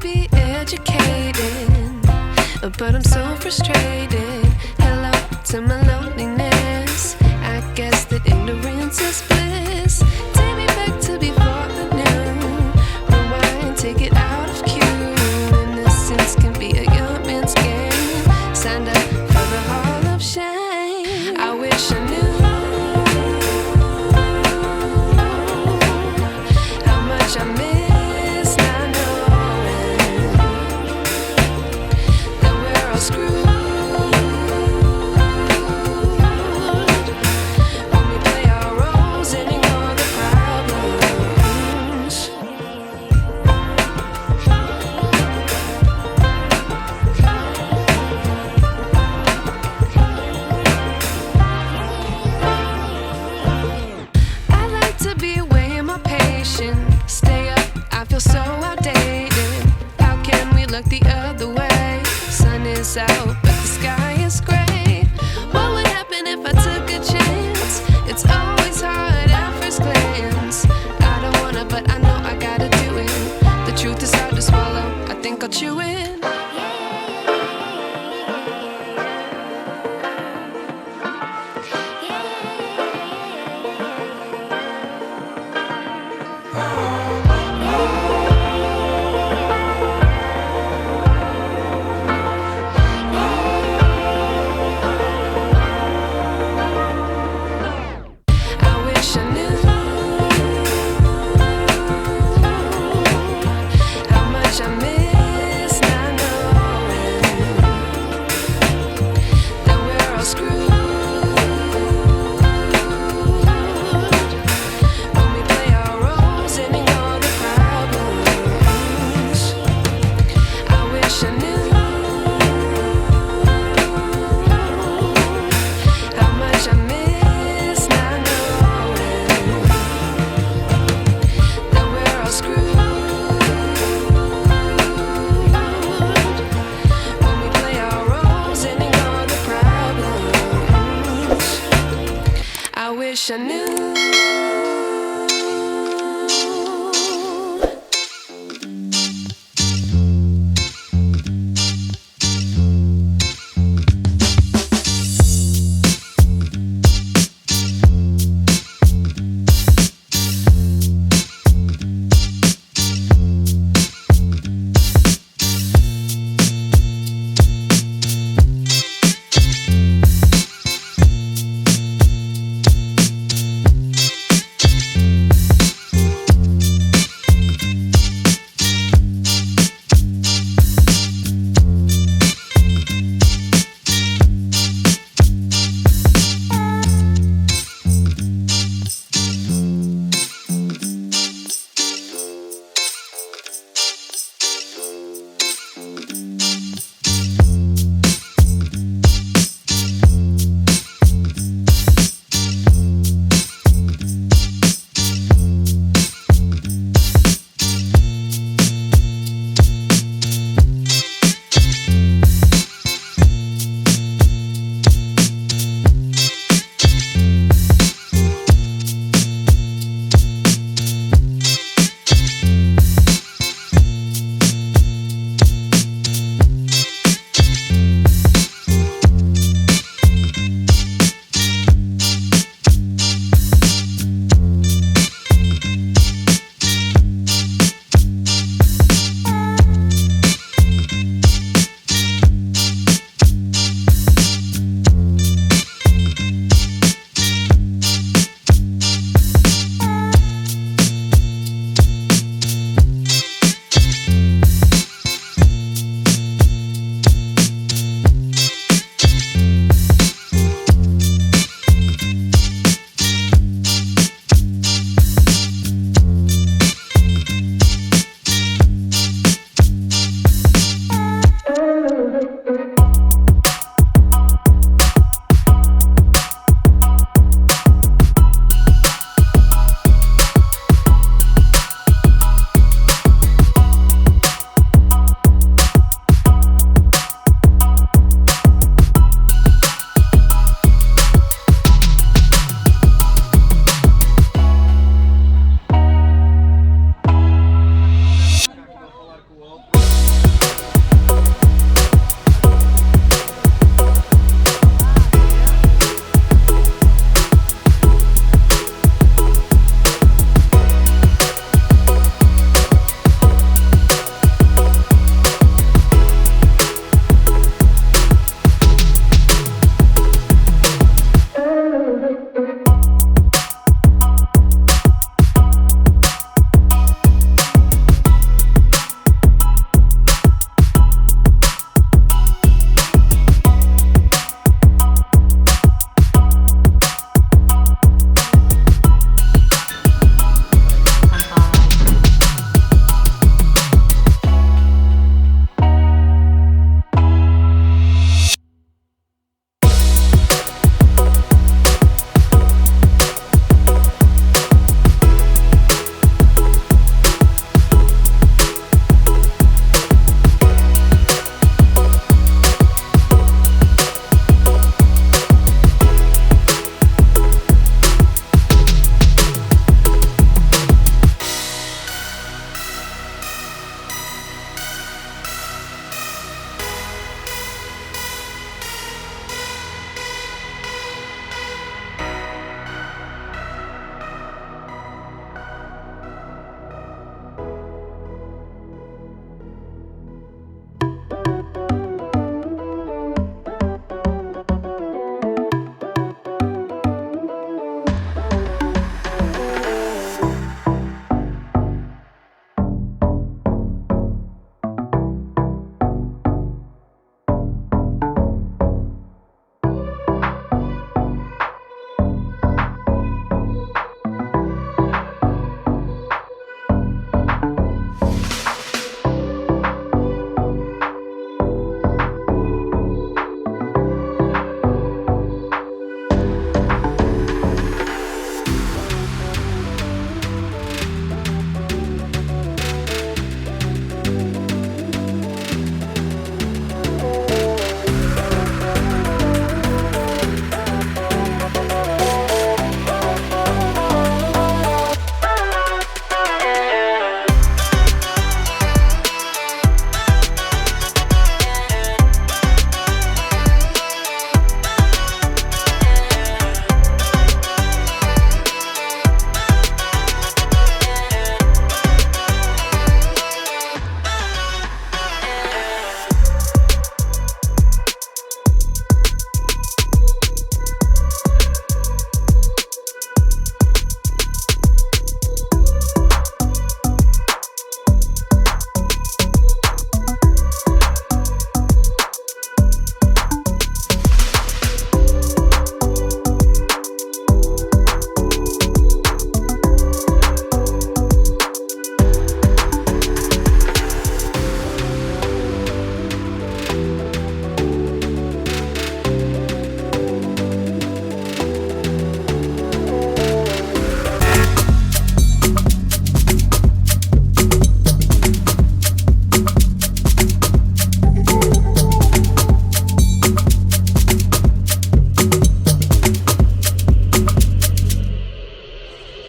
be educated, but I'm so frustrated. Hello to my loneliness. I guess that ignorance is bliss. Take me back to before the noon. Rewind, take it out of cue. Innocence can be a young man's game. Signed up for the hall of shame. I wish I knew how much I miss not knowing that we're all screwed when we play our roles and ignore the problems. I like to be weighing my patience. Stay up, I feel so outdated. How can we look the other way? Sun is out, but the sky is gray. What would happen if I took a chance? It's always hard at first glance. I don't wanna, but I know I gotta do it. The truth is hard to swallow, I think I'll chew it.